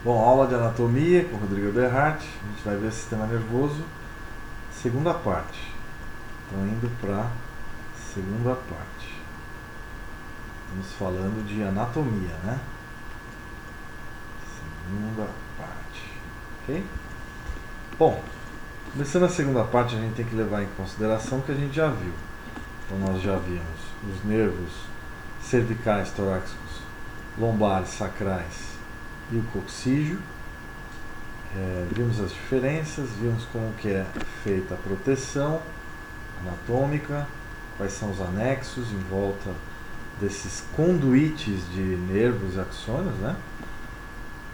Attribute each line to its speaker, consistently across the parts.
Speaker 1: Bom, aula de anatomia com Rodrigo Eberhardt. A gente vai ver o sistema nervoso, segunda parte. Então, indo para segunda parte. Estamos falando de anatomia, né? Segunda parte. Ok? Bom, começando a segunda parte, a gente tem que levar em consideração que a gente já viu. Então, nós já vimos os nervos cervicais, torácicos, lombares, sacrais e o coxígeo. Vimos as diferenças, vimos como que é feita a proteção anatômica, quais são os anexos em volta desses conduítes de nervos e axônios, né?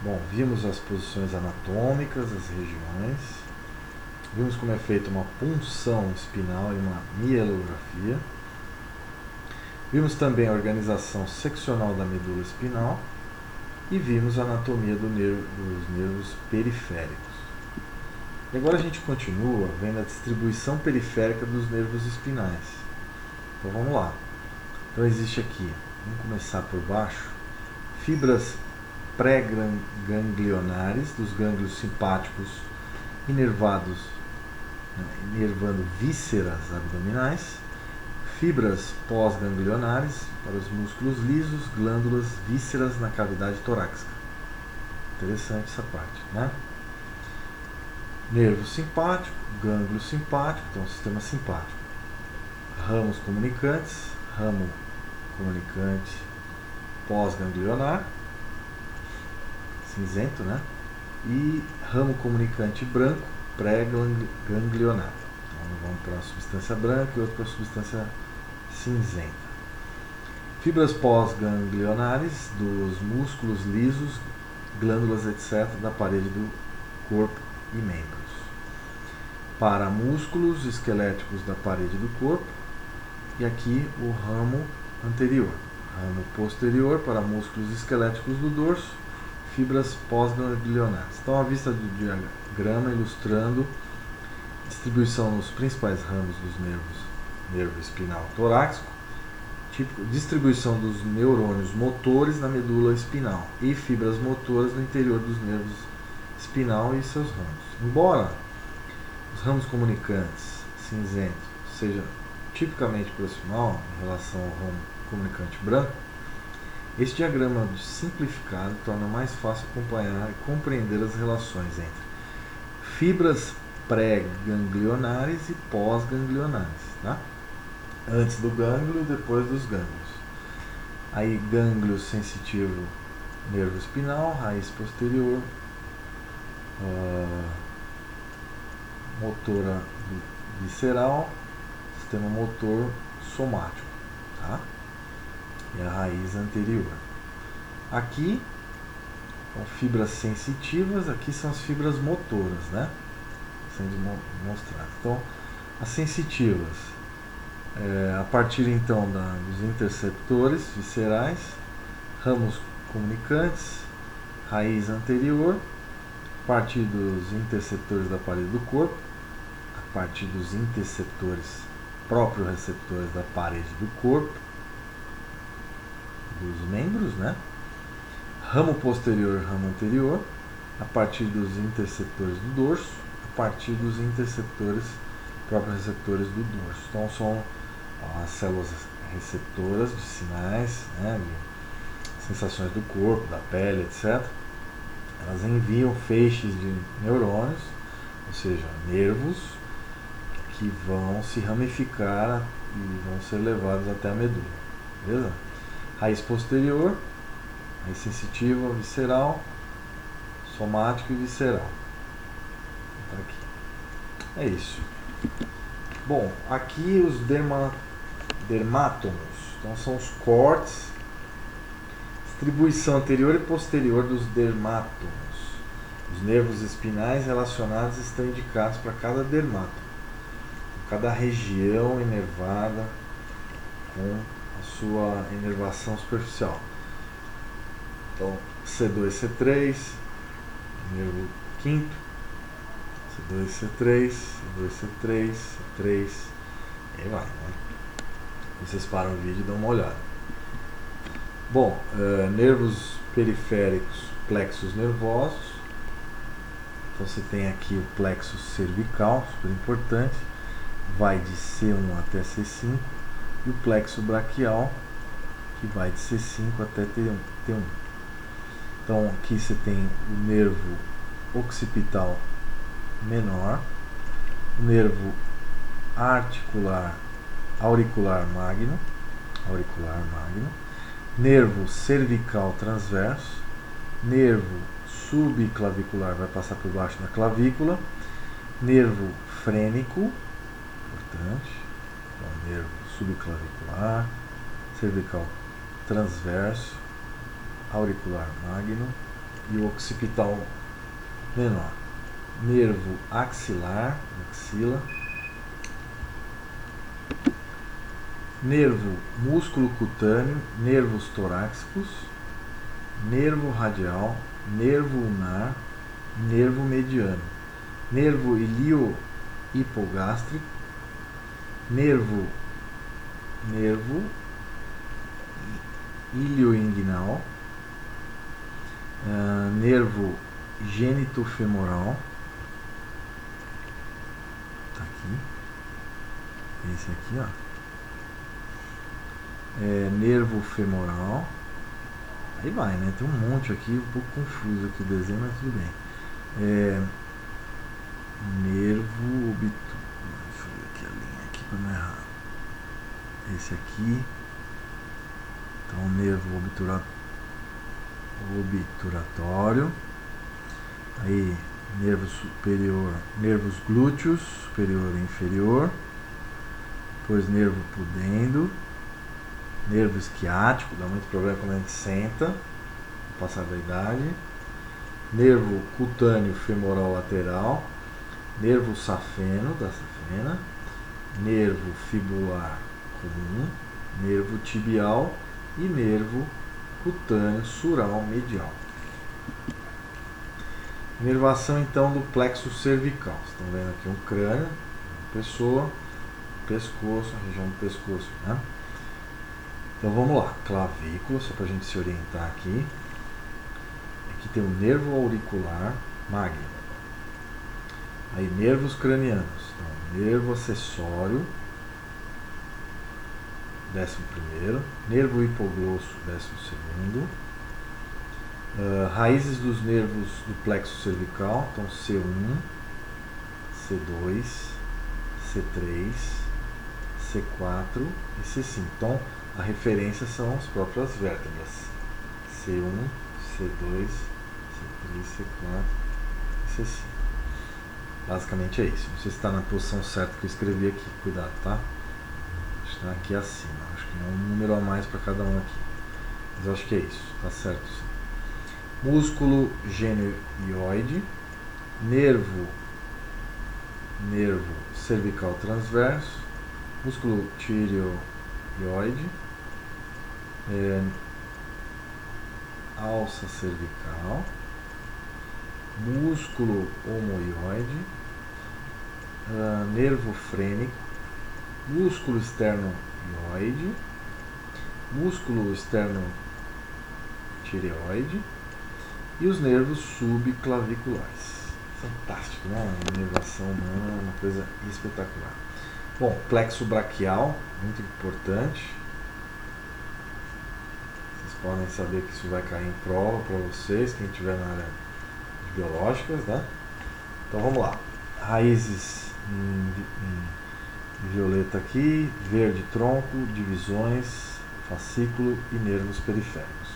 Speaker 1: Bom, vimos as posições anatômicas, as regiões, vimos como é feita uma punção espinal e uma mielografia, vimos também a organização seccional da medula espinal e vimos a anatomia dos nervos periféricos. E agora a gente continua vendo a distribuição periférica dos nervos espinais. Então vamos lá. Então existe aqui, vamos começar por baixo, fibras pré-ganglionares dos gânglios simpáticos inervando vísceras abdominais, fibras pós-ganglionares para os músculos lisos, glândulas, vísceras na cavidade torácica. Interessante essa parte, né? Nervo simpático, gânglio simpático, então sistema simpático. Ramos comunicantes, ramo comunicante pós-ganglionar, cinzento, né? E ramo comunicante branco, pré-ganglionar. Então vamos para a substância branca e outro para a substância cinzenta. Fibras pós-ganglionares dos músculos lisos, glândulas, etc., da parede do corpo e membros. Para músculos esqueléticos da parede do corpo, e aqui o ramo anterior. Ramo posterior para músculos esqueléticos do dorso, fibras pós-ganglionares. Então, a vista do diagrama ilustrando a distribuição nos principais ramos dos nervo espinal torácico, distribuição dos neurônios motores na medula espinal e fibras motoras no interior dos nervos espinal e seus ramos. Embora os ramos comunicantes cinzento seja tipicamente proximal em relação ao ramo comunicante branco, este diagrama simplificado torna mais fácil acompanhar e compreender as relações entre fibras pré-ganglionares e pós-ganglionares, tá? Antes do gânglio e depois dos gânglios. Aí, gânglio sensitivo, nervo espinal, raiz posterior, motora visceral, sistema motor somático, tá? E a raiz anterior. Aqui, com fibras sensitivas, aqui são as fibras motoras, né? Sendo mostrado. Então, as sensitivas, a partir então dos interceptores viscerais, ramos comunicantes, raiz anterior, a partir dos interceptores da parede do corpo, a partir dos interceptores, próprios receptores da parede do corpo, dos membros, né? Ramo posterior, ramo anterior, a partir dos interceptores do dorso, a partir dos interceptores, próprios receptores do dorso. Então são as células receptoras de sinais, né, de sensações do corpo, da pele, etc. Elas enviam feixes de neurônios, ou seja, nervos, que vão se ramificar e vão ser levados até a medula. Beleza? Raiz posterior, raiz sensitiva, visceral, somático e visceral. Tá aqui. É isso. Bom, aqui os dermátomos, então são os cortes, distribuição anterior e posterior dos dermátomos. Os nervos espinais relacionados estão indicados para cada dermátomo, cada região inervada com a sua inervação superficial. Então, C2, C3, nervo quinto, C2, C3, C2, C3, C3, e aí vai, né? Vocês param o vídeo e dão uma olhada. Bom, nervos periféricos plexos nervosos. Então você tem aqui o plexo cervical, super importante, vai de C1 até C5, e o plexo braquial, que vai de C5 até T1. Então aqui você tem o nervo occipital menor, o nervo auricular magno, nervo cervical transverso, nervo subclavicular vai passar por baixo da clavícula, nervo frênico, importante, então, nervo subclavicular, cervical transverso, auricular magno e o occipital menor, nervo axilar, axila, nervo músculo cutâneo, nervos torácicos, nervo radial, nervo ulnar, nervo mediano, nervo ilio-hipogástrico, nervo ilioinguinal, nervo gênito-femoral, tá aqui, esse aqui, ó, nervo femoral, aí vai, né? Tem um monte aqui, um pouco confuso aqui o desenho, mas tudo bem. Nervo obturatório, deixa eu ver aqui a linha aqui para não errar. Esse aqui, então nervo obturatório, aí nervo superior, nervos glúteos, superior e inferior, depois nervo pudendo, nervo esquiático, dá muito problema quando a gente senta, no passar da idade, nervo cutâneo femoral lateral, nervo safeno, da safena, nervo fibular comum, nervo tibial e nervo cutâneo sural medial. Inervação então do plexo cervical. Vocês estão vendo aqui um crânio, uma pessoa, pescoço, a região do pescoço, né? Então vamos lá, clavícula, só para a gente se orientar aqui. Aqui tem o nervo auricular magno. Aí nervos cranianos, então, nervo acessório, 11º, nervo hipoglosso, 12º, raízes dos nervos do plexo cervical, então C1, C2, C3, C4 e C5. Então a referência são as próprias vértebras, C1, C2, C3, C4 e C5. Basicamente é isso. Não sei se está na posição certa que eu escrevi aqui, cuidado, tá? Está aqui acima, acho que é um número a mais para cada um aqui, mas eu acho que é isso, tá certo sim. Músculo geneioide, nervo cervical transverso, músculo tireoide, alça cervical, músculo omoioide, nervo frênico, músculo externo-ioide, músculo externo-tireoide e os nervos subclaviculares. Fantástico, né? A inervação humana é uma coisa espetacular. Bom, plexo braquial, muito importante. Vocês podem saber que isso vai cair em prova para vocês, quem estiver na área de biológicas, né? Então vamos lá. Raízes em violeta aqui, verde tronco, divisões, fascículo e nervos periféricos.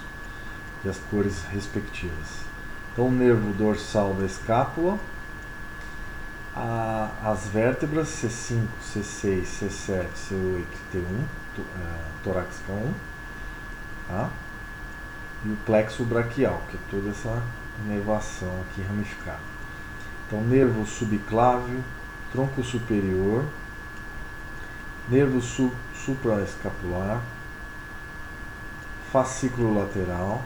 Speaker 1: E as cores respectivas. Então o nervo dorsal da escápula, as vértebras C5, C6, C7, C8, T1, torácica 1, tá? E o plexo braquial, que é toda essa inervação aqui ramificada. Então nervo subclávio, tronco superior, nervo supraescapular, fascículo lateral,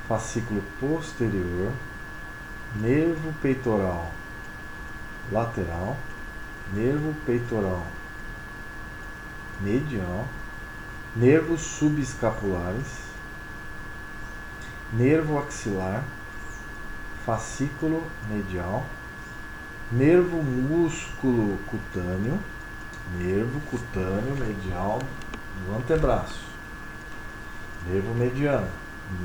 Speaker 1: fascículo posterior, nervo peitoral lateral, nervo peitoral medial, nervos subescapulares, nervo axilar, fascículo medial, nervo músculo cutâneo, nervo cutâneo medial do antebraço, nervo mediano,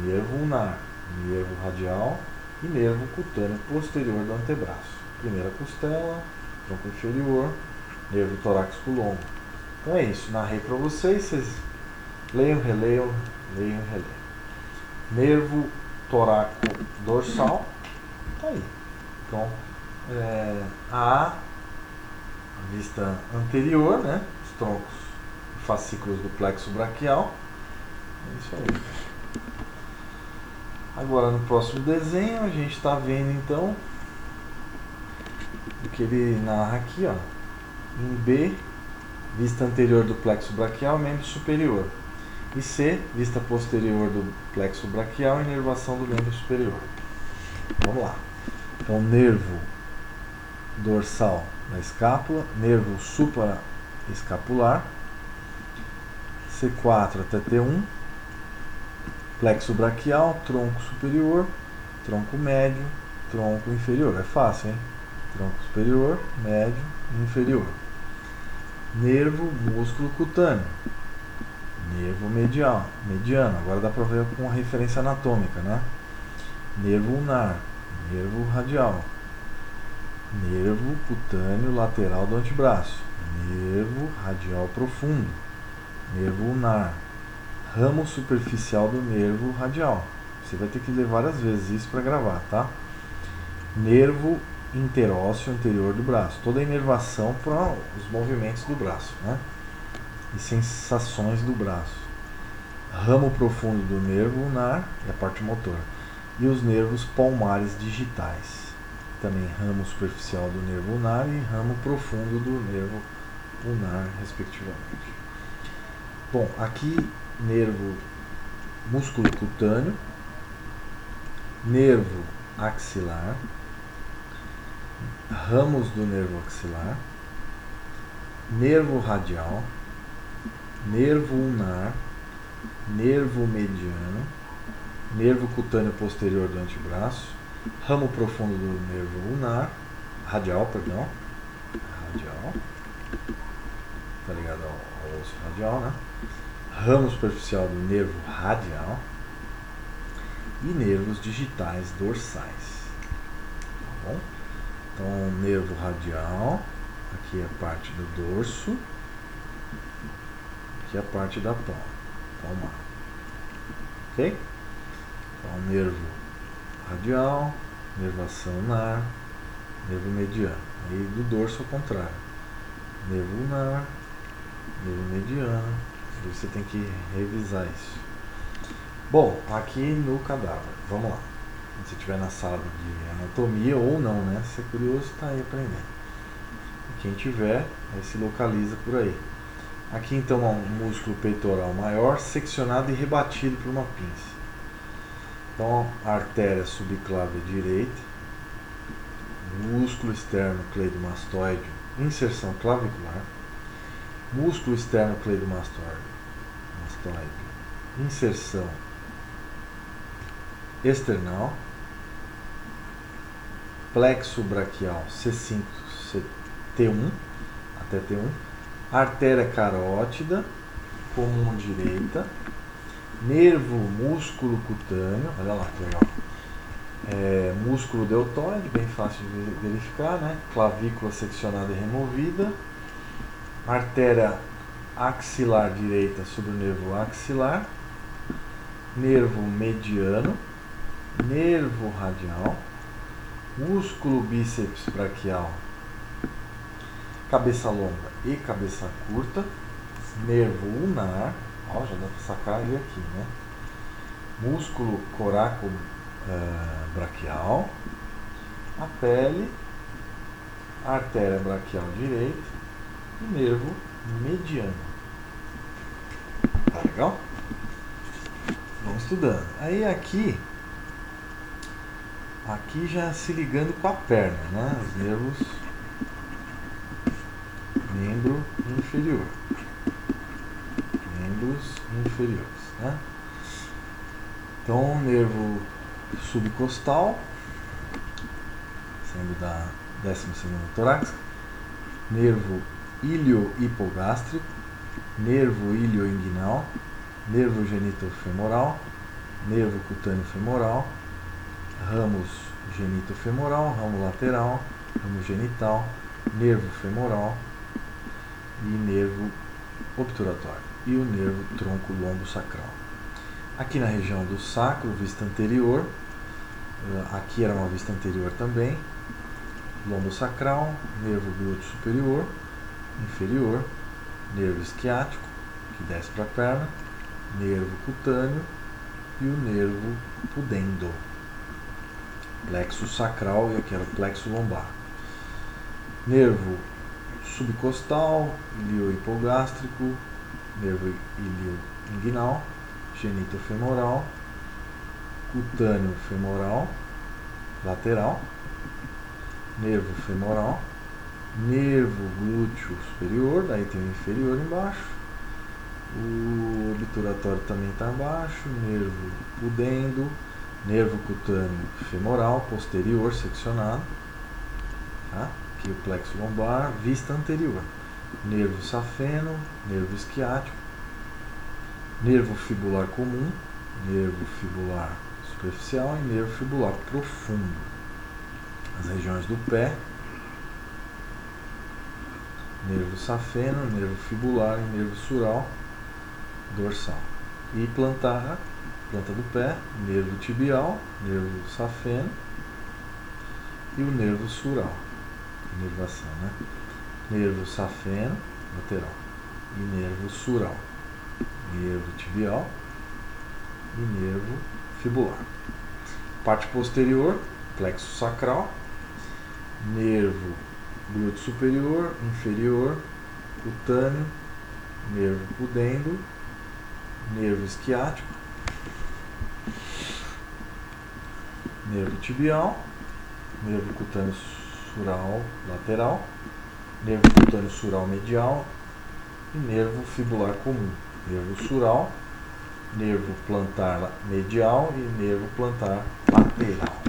Speaker 1: nervo ulnar, nervo radial e nervo cutâneo posterior do antebraço. Primeira costela, tronco inferior, nervo torácico longo. Então é isso, narrei para vocês leiam, releiam, leiam e releiam. Nervo torácico dorsal, tá aí. Então, a vista anterior, né? Os troncos e fascículos do plexo braquial. É isso aí. Agora no próximo desenho a gente está vendo então o que ele narra aqui, ó. Em B, vista anterior do plexo braquial, membro superior. E C, vista posterior do plexo braquial, inervação do membro superior. Vamos lá. Então, nervo dorsal da escápula, nervo supraescapular, C4 até T1, plexo braquial, tronco superior, tronco médio, tronco inferior. É fácil, hein? Tronco superior, médio e inferior. Nervo músculo cutâneo, nervo mediano. Agora dá para ver com a referência anatômica, né? Nervo ulnar, nervo radial, nervo cutâneo lateral do antebraço, nervo radial profundo, nervo ulnar, ramo superficial do nervo radial. Você vai ter que ler várias vezes isso para gravar, tá? Nervo interósseo anterior do braço. Toda a inervação para os movimentos do braço, né? E sensações do braço. Ramo profundo do nervo ulnar e a parte motora. E os nervos palmares digitais. Também ramo superficial do nervo ulnar e ramo profundo do nervo ulnar, respectivamente. Bom, aqui nervo músculo cutâneo, nervo axilar, ramos do nervo axilar, nervo radial, nervo ulnar, nervo mediano, nervo cutâneo posterior do antebraço, ramo profundo do nervo ulnar, radial, tá ligado ao osso radial, né? Ramo superficial do nervo radial e nervos digitais dorsais, tá bom? Então, nervo radial, aqui é a parte do dorso, aqui é a parte da palma, ok? Então, nervo radial, nervação ulnar, nervo mediano. Aí do dorso ao contrário, nervo ulnar, nervo mediano. E você tem que revisar isso. Bom, aqui no cadáver, vamos lá. Se estiver na sala de anatomia ou não, né? Se é curioso, está aí aprendendo. E quem tiver, aí se localiza por aí. Aqui então é um músculo peitoral maior, seccionado e rebatido por uma pinça. Então, a artéria subclávia direita, músculo externo cleidomastoide, inserção clavicular, músculo externo cleidomastoide, inserção external, plexo braquial C5, T1 até T1, artéria carótida comum direita, nervo músculo cutâneo, olha lá que legal, músculo deltoide, bem fácil de verificar, né? Clavícula seccionada e removida, artéria axilar direita sobre o nervo axilar, nervo mediano, nervo radial, músculo bíceps braquial, cabeça longa e cabeça curta, nervo ulnar, ó, já dá para sacar ele aqui, né? Músculo coraco braquial, a pele, a artéria braquial direita e nervo mediano. Tá legal? Vamos estudando. Aí aqui já se ligando com a perna, né? Os nervos membro inferior. Membros inferiores, né? Então, nervo subcostal, sendo da 12ª torácica, nervo ilio-hipogástrico, nervo ilioinguinal, nervo genitofemoral, nervo cutâneo femoral, ramos genitofemoral, ramo lateral, ramo genital, nervo femoral e nervo obturatório, e o nervo tronco lombo sacral. Aqui na região do sacro, vista anterior, aqui era uma vista anterior também, lombo sacral, nervo glúteo superior, inferior, nervo isquiático, que desce para a perna, nervo cutâneo e o nervo pudendo, plexo sacral e aqui era o plexo lombar. Nervo subcostal, ilio-hipogástrico, nervo ilio-inguinal, genitofemoral, cutâneo femoral, lateral, nervo femoral, nervo glúteo superior, daí tem o inferior embaixo, o obturatório também está embaixo, nervo pudendo, nervo cutâneo femoral, posterior, seccionado, tá? Aqui o plexo lombar, vista anterior, nervo safeno, nervo isquiático, nervo fibular comum, nervo fibular superficial e nervo fibular profundo. As regiões do pé, nervo safeno, nervo fibular e nervo sural dorsal. E plantar, planta do pé, nervo tibial, nervo safeno e o nervo sural, inervação, né? Nervo safeno, lateral, e nervo sural, nervo tibial e nervo fibular. Parte posterior, plexo sacral, nervo glúteo superior, inferior, cutâneo, nervo pudendo, nervo isquiático, nervo tibial, nervo cutâneo sural lateral, nervo cutâneo sural medial e nervo fibular comum, nervo sural, nervo plantar medial e nervo plantar lateral.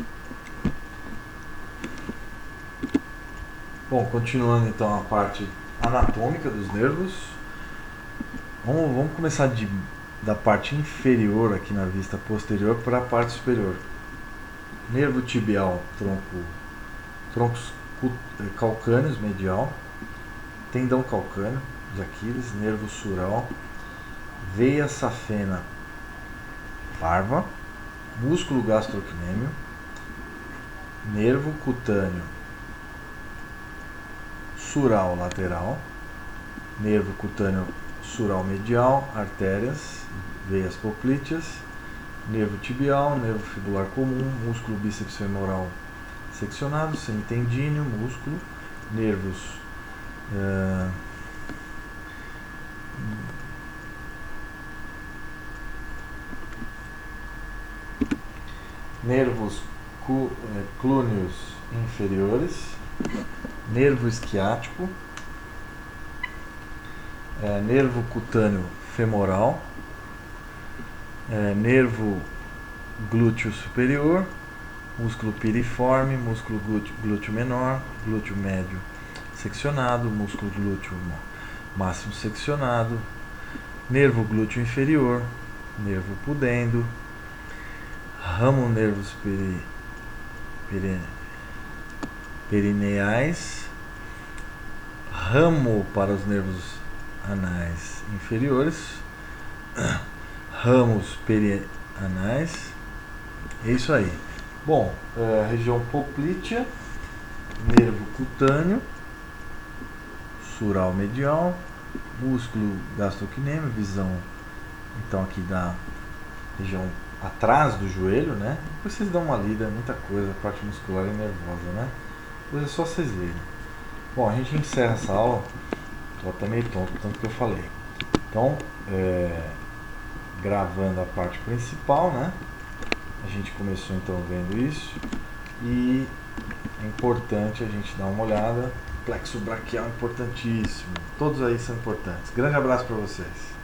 Speaker 1: Bom, continuando então a parte anatômica dos nervos, vamos começar da parte inferior aqui na vista posterior para a parte superior. Nervo tibial, troncos calcâneos medial, tendão calcâneo de Aquiles, nervo sural, veia safena parva, músculo gastrocnêmio, nervo cutâneo sural lateral, nervo cutâneo sural medial, artérias, veias poplíteas, nervo tibial, nervo fibular comum, músculo bíceps femoral seccionado, semitendíneo, músculo, nervos nervos clúneos inferiores, nervo isquiático, nervo cutâneo femoral, nervo glúteo superior, músculo piriforme, músculo glúteo menor, glúteo médio seccionado, músculo glúteo máximo seccionado, nervo glúteo inferior, nervo pudendo, ramo nervos perineais, ramo para os nervos anais inferiores, ramos perianais. É isso aí. Bom, região poplítea, nervo cutâneo sural medial, músculo gastrocnêmio, visão então aqui da região atrás do joelho, né? Depois vocês dão uma lida, muita coisa, a parte muscular e nervosa, né? Depois é só vocês lerem. Bom, a gente encerra essa aula, tô até meio tonto, tanto que eu falei. Então, gravando a parte principal, né? A gente começou então vendo isso e é importante a gente dar uma olhada. Plexo braquial é importantíssimo, todos aí são importantes. Grande abraço para vocês.